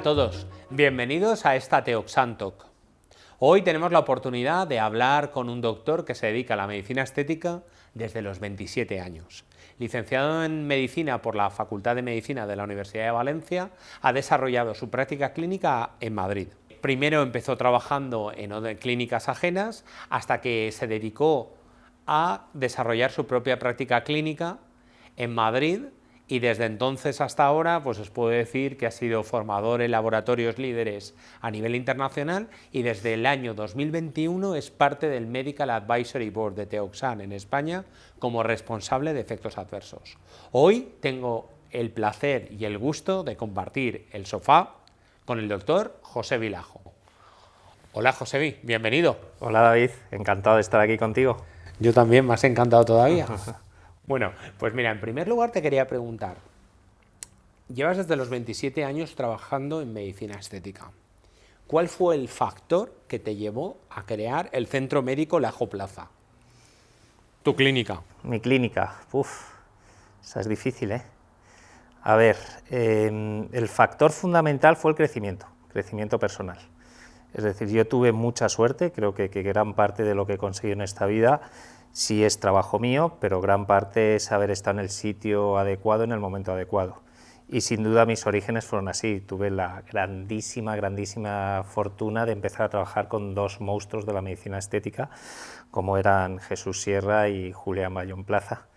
todos, bienvenidos a esta Teoxan Talk. Hoy tenemos la oportunidad de hablar con un doctor que se dedica a la medicina estética desde los 27 años. Licenciado en Medicina por la Facultad de Medicina de la Universidad de Valencia, ha desarrollado su práctica clínica en Madrid. Primero empezó trabajando en clínicas ajenas hasta que se dedicó a desarrollar su propia práctica clínica en Madrid, y desde entonces hasta ahora pues os puedo decir que ha sido formador en laboratorios líderes a nivel internacional, y desde el año 2021 es parte del Medical Advisory Board de Teoxan en España como responsable de efectos adversos. Hoy tengo el placer y el gusto de compartir el sofá con el doctor José Vilajo. Hola Josévi, bienvenido. Hola David, encantado de estar aquí contigo. Yo también, me has encantado todavía. Bueno, pues mira, en primer lugar te quería preguntar, llevas desde los 27 años trabajando en medicina estética. ¿Cuál fue el factor que te llevó a crear el Centro Médico Lajo Plaza? Tu clínica. Mi clínica, esa es difícil, ¿eh? A ver, el factor fundamental fue el crecimiento personal. Es decir, yo tuve mucha suerte, creo que gran parte de lo que he conseguido en esta vida sí es trabajo mío, pero gran parte es haber estado en el sitio adecuado, en el momento adecuado. Y sin duda mis orígenes fueron así. Tuve la grandísima fortuna de empezar a trabajar con dos monstruos de la medicina estética, como eran Jesús Sierra y Julián Bayón Plaza,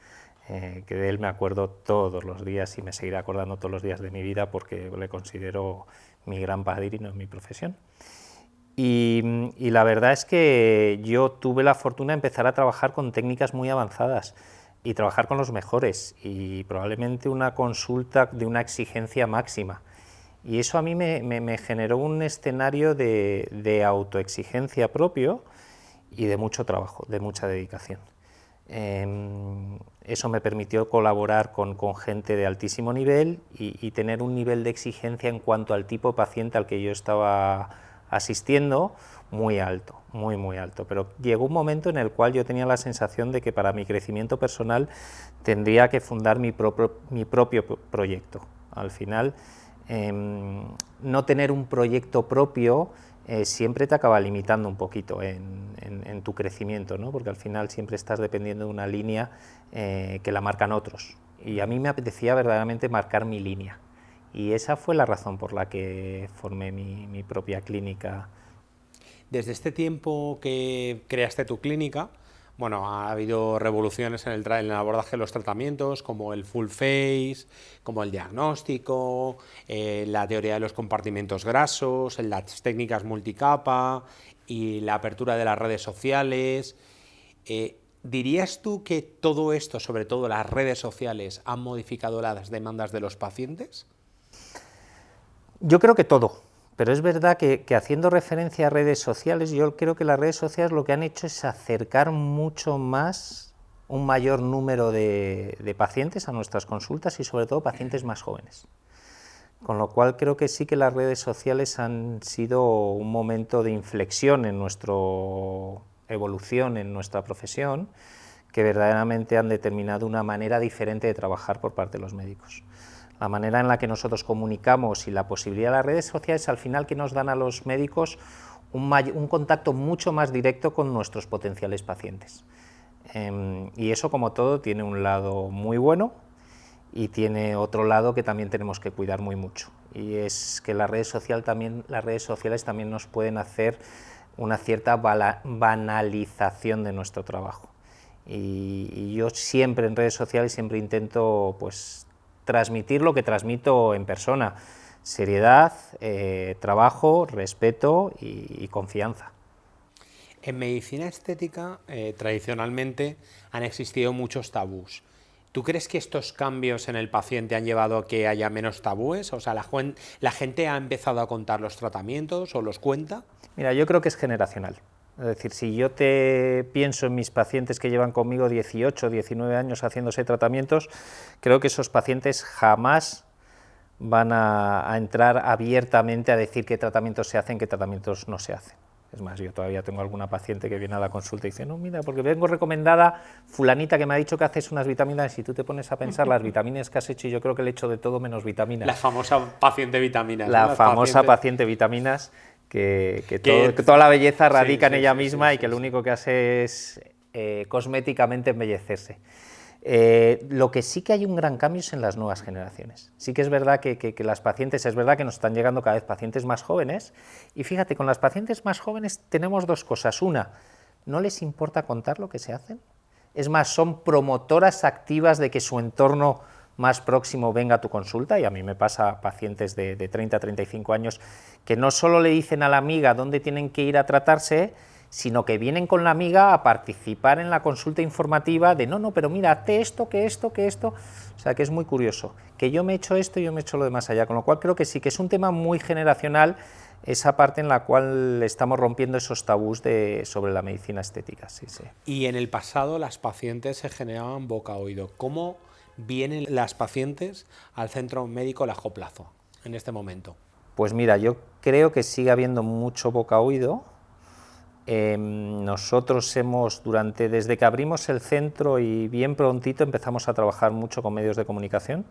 que de él me acuerdo todos los días y me seguiré acordando todos los días de mi vida porque le considero mi gran padrino en mi profesión. Y la verdad es que yo tuve la fortuna de empezar a trabajar con técnicas muy avanzadas y trabajar con los mejores, y probablemente una consulta de una exigencia máxima. Y eso a mí me generó un escenario de autoexigencia propio y de mucho trabajo, de mucha dedicación. Eso me permitió colaborar con gente de altísimo nivel y tener un nivel de exigencia en cuanto al tipo de paciente al que yo estaba asistiendo muy alto, muy alto, pero llegó un momento en el cual yo tenía la sensación de que para mi crecimiento personal tendría que fundar mi propio proyecto. Al final, no tener un proyecto propio siempre te acaba limitando un poquito en tu crecimiento, ¿no? Porque al final siempre estás dependiendo de una línea que la marcan otros, y a mí me apetecía verdaderamente marcar mi línea. Y esa fue la razón por la que formé mi propia clínica. Desde este tiempo que creaste tu clínica, bueno, ha habido revoluciones en el abordaje de los tratamientos, como el full face, como el diagnóstico, la teoría de los compartimentos grasos, las técnicas multicapa y la apertura de las redes sociales. ¿Dirías tú que todo esto, sobre todo las redes sociales, han modificado las demandas de los pacientes? Yo creo que todo, pero es verdad que haciendo referencia a redes sociales, yo creo que las redes sociales lo que han hecho es acercar mucho más un mayor número de pacientes a nuestras consultas, y sobre todo pacientes más jóvenes. Con lo cual creo que sí que las redes sociales han sido un momento de inflexión en nuestra evolución, en nuestra profesión, que verdaderamente han determinado una manera diferente de trabajar por parte de los médicos. La manera en la que nosotros comunicamos y la posibilidad de las redes sociales al final que nos dan a los médicos un contacto mucho más directo con nuestros potenciales pacientes. Y eso, como todo, tiene un lado muy bueno y tiene otro lado que también tenemos que cuidar muy mucho, y es que las redes sociales también nos pueden hacer una cierta banalización de nuestro trabajo. Y yo siempre en redes sociales siempre intento transmitir lo que transmito en persona: seriedad, trabajo, respeto y confianza. En medicina estética, tradicionalmente, han existido muchos tabús. ¿Tú crees que estos cambios en el paciente han llevado a que haya menos tabúes? O sea, ¿la gente ha empezado a contar los tratamientos o los cuenta? Mira, yo creo que es generacional. Es decir, si yo te pienso en mis pacientes que llevan conmigo 18, 19 años haciéndose tratamientos, creo que esos pacientes jamás van a entrar abiertamente a decir qué tratamientos se hacen, qué tratamientos no se hacen. Es más, yo todavía tengo alguna paciente que viene a la consulta y dice, no, mira, porque vengo recomendada fulanita que me ha dicho que haces unas vitaminas y tú te pones a pensar las vitaminas que has hecho y yo creo que le he hecho de todo menos vitaminas. La famosa paciente vitaminas. La ¿no? famosa paciente vitaminas que toda la belleza radica en ella misma y que lo único que hace es cosméticamente embellecerse. Lo que sí que hay un gran cambio es en las nuevas generaciones. Sí que es verdad que las pacientes, es verdad que nos están llegando cada vez pacientes más jóvenes y fíjate, con las pacientes más jóvenes tenemos dos cosas. Una, no les importa contar lo que se hacen. Es más, son promotoras activas de que su entorno más próximo venga a tu consulta, y a mí me pasa pacientes de 30 a 35 años que no solo le dicen a la amiga dónde tienen que ir a tratarse, sino que vienen con la amiga a participar en la consulta informativa de no, pero mira, hazte esto, que esto, que esto, o sea que es muy curioso, que yo me he hecho esto y yo me he hecho lo demás allá, con lo cual creo que sí que es un tema muy generacional, esa parte en la cual estamos rompiendo esos tabús sobre la medicina estética. Sí, sí. Y en el pasado las pacientes se generaban boca-oído. ¿Cómo vienen las pacientes al centro médico Largo Plazo en este momento? Pues mira, yo creo que sigue habiendo mucho boca-oído. Nosotros desde que abrimos el centro y bien prontito empezamos a trabajar mucho con medios de comunicación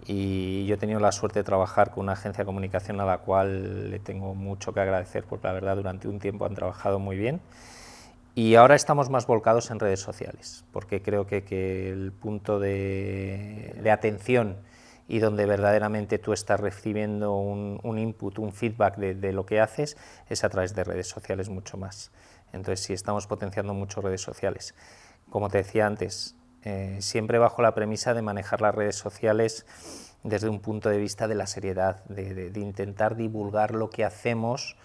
y yo he tenido la suerte de trabajar con una agencia de comunicación a la cual le tengo mucho que agradecer porque la verdad durante un tiempo han trabajado muy bien y ahora estamos más volcados en redes sociales porque creo que el punto de atención y donde verdaderamente tú estás recibiendo un input, un feedback de lo que haces, es a través de redes sociales mucho más. Entonces sí, estamos potenciando mucho redes sociales. Como te decía antes, siempre bajo la premisa de manejar las redes sociales desde un punto de vista de la seriedad, de intentar divulgar lo que hacemos,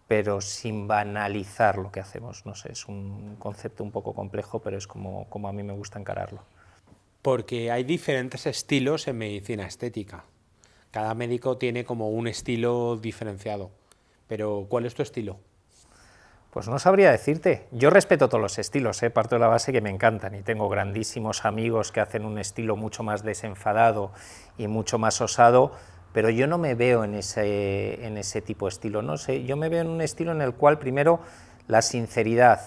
pero sin banalizar lo que hacemos. No sé, es un concepto un poco complejo, pero es como a mí me gusta encararlo. Porque hay diferentes estilos en medicina estética. Cada médico tiene como un estilo diferenciado. Pero, ¿cuál es tu estilo? Pues no sabría decirte. Yo respeto todos los estilos, parto de la base que me encantan y tengo grandísimos amigos que hacen un estilo mucho más desenfadado y mucho más osado, pero yo no me veo en ese tipo de estilo. No sé, yo me veo en un estilo en el cual primero la sinceridad,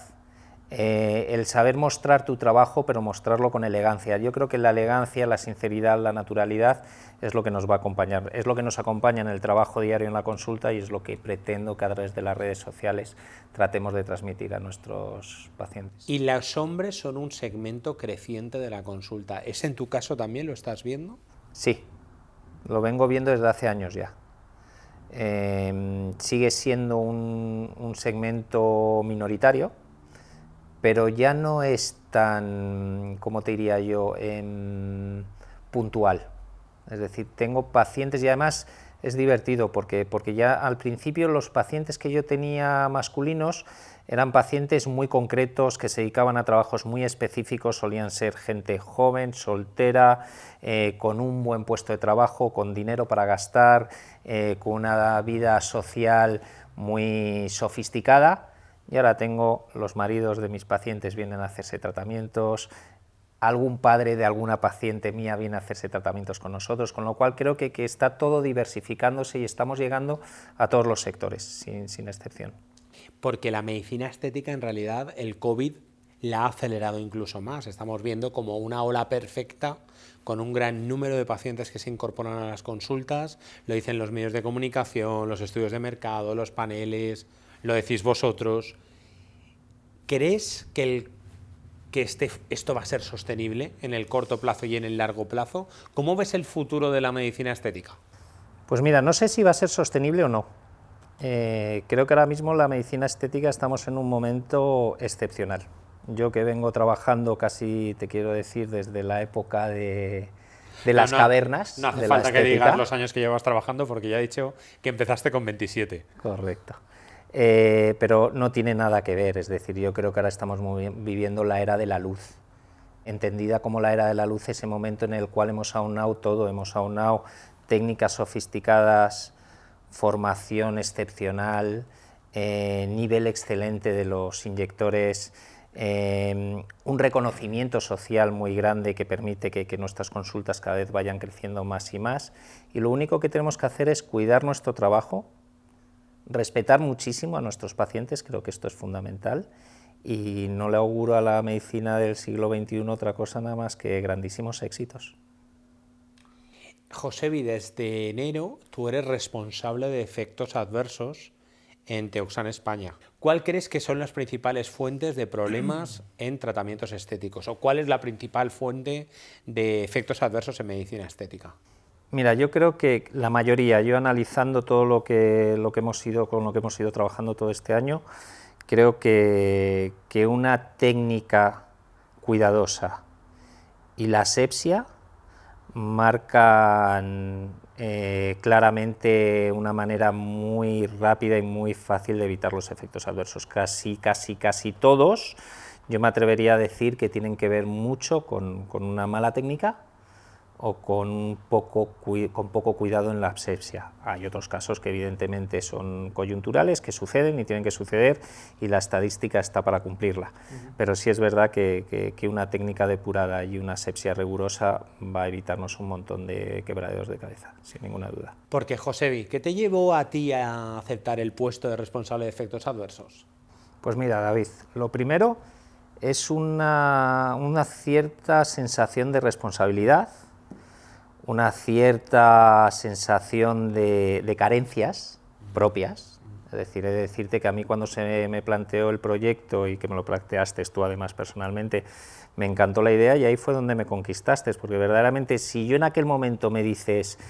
el saber mostrar tu trabajo, pero mostrarlo con elegancia. Yo creo que la elegancia, la sinceridad, la naturalidad es lo que nos va a acompañar, es lo que nos acompaña en el trabajo diario en la consulta y es lo que pretendo que a través de las redes sociales tratemos de transmitir a nuestros pacientes. Y los hombres son un segmento creciente de la consulta. ¿Es en tu caso también lo estás viendo? Sí, lo vengo viendo desde hace años ya. Sigue siendo un segmento minoritario, pero ya no es tan, ¿cómo te diría yo?, puntual. Es decir, tengo pacientes y además es divertido porque ya al principio los pacientes que yo tenía masculinos eran pacientes muy concretos que se dedicaban a trabajos muy específicos, solían ser gente joven, soltera, con un buen puesto de trabajo, con dinero para gastar, con una vida social muy sofisticada. Y ahora tengo los maridos de mis pacientes vienen a hacerse tratamientos, algún padre de alguna paciente mía viene a hacerse tratamientos con nosotros, con lo cual creo que está todo diversificándose y estamos llegando a todos los sectores, sin excepción. Porque la medicina estética en realidad el COVID la ha acelerado incluso más. Estamos viendo como una ola perfecta con un gran número de pacientes que se incorporan a las consultas, lo dicen los medios de comunicación, los estudios de mercado, los paneles, lo decís vosotros. ¿Crees que esto va a ser sostenible en el corto plazo y en el largo plazo? ¿Cómo ves el futuro de la medicina estética? Pues mira, no sé si va a ser sostenible o no. Creo que ahora mismo la medicina estética estamos en un momento excepcional. Yo que vengo trabajando casi, te quiero decir, desde la época de las cavernas. No hace falta que digas los años que llevas trabajando porque ya he dicho que empezaste con 27. Correcto. Pero no tiene nada que ver, es decir, yo creo que ahora estamos viviendo la era de la luz, entendida como la era de la luz, ese momento en el cual hemos aunado todo, hemos aunado técnicas sofisticadas, formación excepcional, nivel excelente de los inyectores, un reconocimiento social muy grande que permite que nuestras consultas cada vez vayan creciendo más y más, y lo único que tenemos que hacer es cuidar nuestro trabajo, respetar muchísimo a nuestros pacientes, creo que esto es fundamental, y no le auguro a la medicina del siglo XXI otra cosa nada más que grandísimos éxitos. Josebi, desde enero tú eres responsable de efectos adversos en Teoxan España. ¿Cuál crees que son las principales fuentes de problemas en tratamientos estéticos? ¿O cuál es la principal fuente de efectos adversos en medicina estética? Mira, yo creo que la mayoría, yo analizando todo lo que hemos ido trabajando todo este año, creo que una técnica cuidadosa y la asepsia marcan claramente una manera muy rápida y muy fácil de evitar los efectos adversos. Casi todos, yo me atrevería a decir que tienen que ver mucho con una mala técnica o con poco cuidado en la asepsia. Hay otros casos que evidentemente son coyunturales, que suceden y tienen que suceder, y la estadística está para cumplirla. Pero sí es verdad que una técnica depurada y una asepsia rigurosa va a evitarnos un montón de quebraderos de cabeza, sin ninguna duda. Porque, Josebi, ¿qué te llevó a ti a aceptar el puesto de responsable de efectos adversos? Pues mira, David, lo primero es una cierta sensación de responsabilidad, una cierta sensación de carencias propias. Es decir, he de decirte que a mí cuando se me planteó el proyecto, y que me lo planteaste tú además personalmente, me encantó la idea y ahí fue donde me conquistaste, porque verdaderamente si yo en aquel momento me dices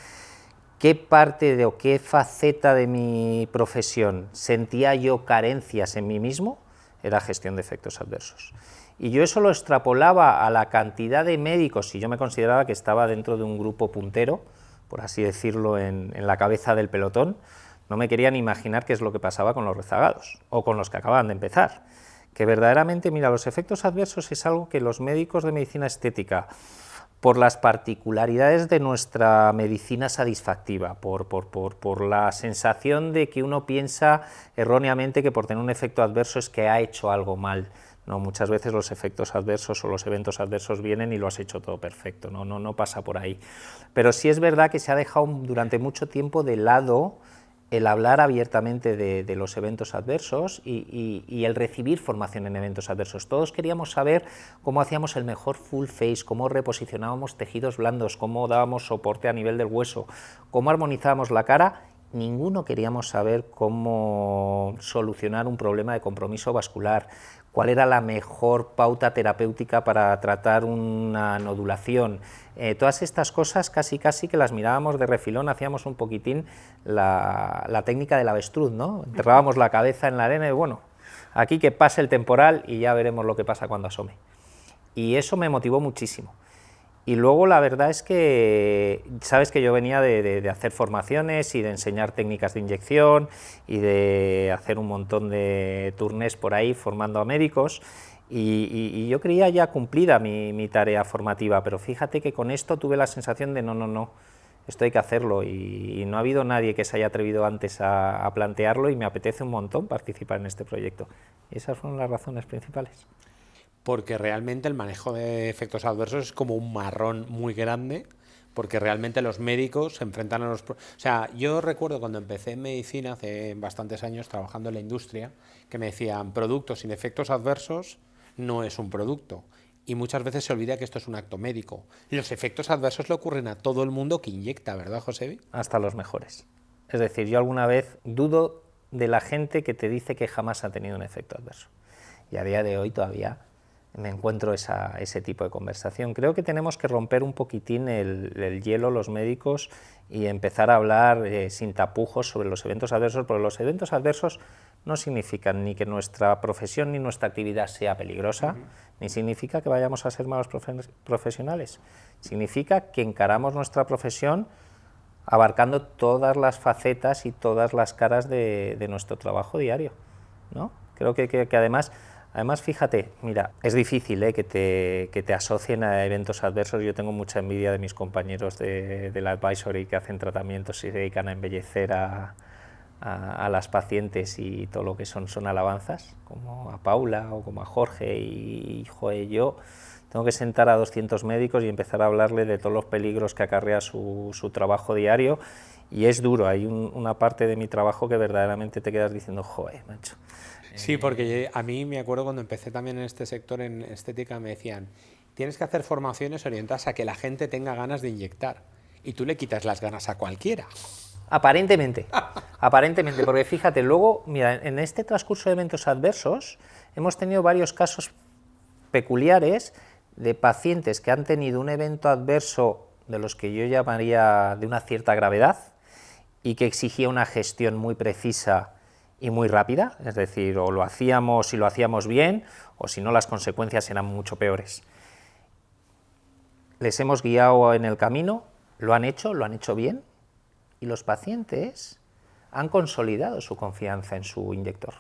qué parte o qué faceta de mi profesión sentía yo carencias en mí mismo, era gestión de efectos adversos. Y yo eso lo extrapolaba a la cantidad de médicos, y yo me consideraba que estaba dentro de un grupo puntero, por así decirlo, en la cabeza del pelotón. No me quería ni imaginar qué es lo que pasaba con los rezagados, o con los que acababan de empezar. Que verdaderamente, mira, los efectos adversos es algo que los médicos de medicina estética, por las particularidades de nuestra medicina satisfactiva, por la sensación de que uno piensa erróneamente que por tener un efecto adverso es que ha hecho algo mal. No, muchas veces los efectos adversos o los eventos adversos vienen y lo has hecho todo perfecto, no pasa por ahí. Pero sí es verdad que se ha dejado durante mucho tiempo de lado el hablar abiertamente de los eventos adversos y el recibir formación en eventos adversos. Todos queríamos saber cómo hacíamos el mejor full face, cómo reposicionábamos tejidos blandos, cómo dábamos soporte a nivel del hueso, cómo armonizábamos la cara. Ninguno queríamos saber cómo solucionar un problema de compromiso vascular, cuál era la mejor pauta terapéutica para tratar una nodulación. Todas estas cosas casi que las mirábamos de refilón, hacíamos un poquitín la técnica del avestruz, ¿no? Enterrábamos la cabeza en la arena y bueno, aquí que pase el temporal y ya veremos lo que pasa cuando asome. Y eso me motivó muchísimo. Y luego la verdad es que, sabes que yo venía de hacer formaciones y de enseñar técnicas de inyección y de hacer un montón de turnés por ahí formando a médicos, y yo creía ya cumplida mi tarea formativa, pero fíjate que con esto tuve la sensación de no, esto hay que hacerlo, y no ha habido nadie que se haya atrevido antes a plantearlo, y me apetece un montón participar en este proyecto. Y esas fueron las razones principales. Porque realmente el manejo de efectos adversos es como un marrón muy grande, porque realmente los médicos se enfrentan a los... O sea, yo recuerdo cuando empecé en medicina hace bastantes años trabajando en la industria, que me decían, producto sin efectos adversos no es un producto. Y muchas veces se olvida que esto es un acto médico. Los efectos adversos le ocurren a todo el mundo que inyecta, ¿verdad, Josebi? Hasta los mejores. Es decir, yo alguna vez dudo de la gente que te dice que jamás ha tenido un efecto adverso. Y a día de hoy todavía me encuentro ese tipo de conversación. Creo que tenemos que romper un poquitín el hielo los médicos y empezar a hablar sin tapujos sobre los eventos adversos, porque los eventos adversos no significan ni que nuestra profesión ni nuestra actividad sea peligrosa, ni significa que vayamos a ser malos profesionales. Significa que encaramos nuestra profesión abarcando todas las facetas y todas las caras de nuestro trabajo diario, ¿no? Creo que además, fíjate, mira, es difícil que te asocien a eventos adversos. Yo tengo mucha envidia de mis compañeros del advisory que hacen tratamientos y se dedican a embellecer a las pacientes, y todo lo que son alabanzas, como a Paula o como a Jorge, y joder, yo tengo que sentar a 200 médicos y empezar a hablarle de todos los peligros que acarrea su trabajo diario, y es duro, hay una parte de mi trabajo que verdaderamente te quedas diciendo, joder, macho. Sí, porque a mí me acuerdo cuando empecé también en este sector, en estética, me decían, tienes que hacer formaciones orientadas a que la gente tenga ganas de inyectar, y tú le quitas las ganas a cualquiera. Aparentemente, aparentemente, porque fíjate, luego, mira, en este transcurso de eventos adversos hemos tenido varios casos peculiares de pacientes que han tenido un evento adverso de los que yo llamaría de una cierta gravedad y que exigía una gestión muy precisa y muy rápida, es decir, o lo hacíamos y lo hacíamos bien, o si no las consecuencias eran mucho peores. Les hemos guiado en el camino, lo han hecho bien, y los pacientes han consolidado su confianza en su inyector.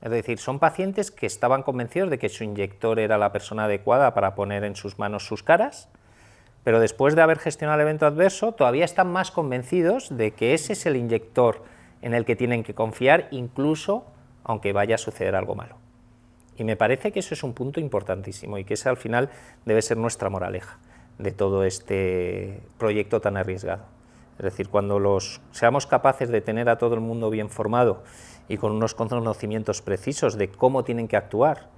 Es decir, son pacientes que estaban convencidos de que su inyector era la persona adecuada para poner en sus manos sus caras, pero después de haber gestionado el evento adverso, todavía están más convencidos de que ese es el inyector en el que tienen que confiar, incluso aunque vaya a suceder algo malo. Y me parece que eso es un punto importantísimo y que ese al final debe ser nuestra moraleja de todo este proyecto tan arriesgado. Es decir, cuando seamos capaces de tener a todo el mundo bien formado y con unos conocimientos precisos de cómo tienen que actuar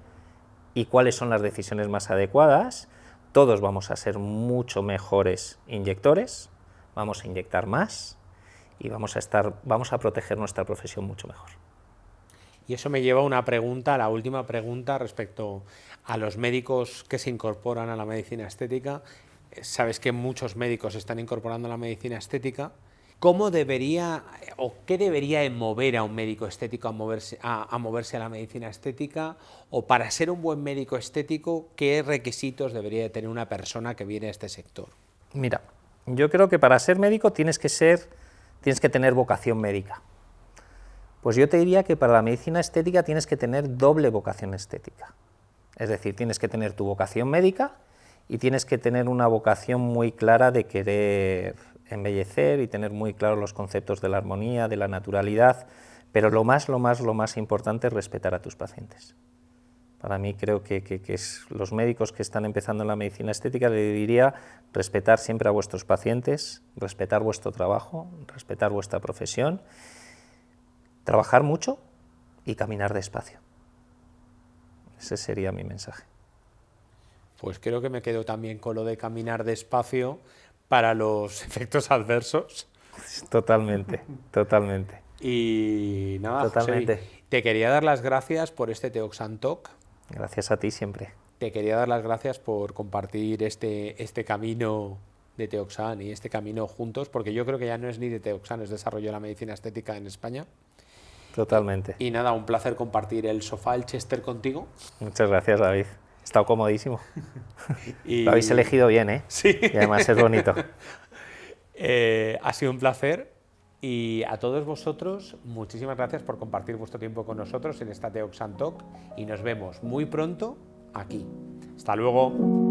y cuáles son las decisiones más adecuadas, todos vamos a ser mucho mejores inyectores, vamos a inyectar más y vamos a proteger nuestra profesión mucho mejor. Y eso me lleva a una pregunta, a la última pregunta respecto a los médicos que se incorporan a la medicina estética. Sabes que muchos médicos están incorporando a la medicina estética. ¿Cómo debería o qué debería mover a un médico estético a moverse a la medicina estética? O para ser un buen médico estético, ¿qué requisitos debería de tener una persona que viene a este sector? Mira, yo creo que para ser médico tienes que tener vocación médica. Pues yo te diría que para la medicina estética tienes que tener doble vocación estética. Es decir, tienes que tener tu vocación médica y tienes que tener una vocación muy clara de querer embellecer y tener muy claros los conceptos de la armonía, de la naturalidad, pero lo más importante es respetar a tus pacientes. Para mí creo que los médicos que están empezando en la medicina estética le diría respetar siempre a vuestros pacientes, respetar vuestro trabajo, respetar vuestra profesión, trabajar mucho y caminar despacio. Ese sería mi mensaje. Pues creo que me quedo también con lo de caminar despacio para los efectos adversos. Totalmente, totalmente. Y nada, totalmente. José, te quería dar las gracias por este Teoxan Talk. Gracias a ti siempre. Te quería dar las gracias por compartir este camino de Teoxan y este camino juntos, porque yo creo que ya no es ni de Teoxan, es desarrollo de la medicina estética en España. Totalmente. Y nada, un placer compartir el sofá, el Chester contigo. Muchas gracias, David. He estado comodísimo. Lo habéis elegido bien, ¿eh? Sí. Y además es bonito. Ha sido un placer y a todos vosotros muchísimas gracias por compartir vuestro tiempo con nosotros en esta Teoxan Talk y nos vemos muy pronto aquí. Hasta luego.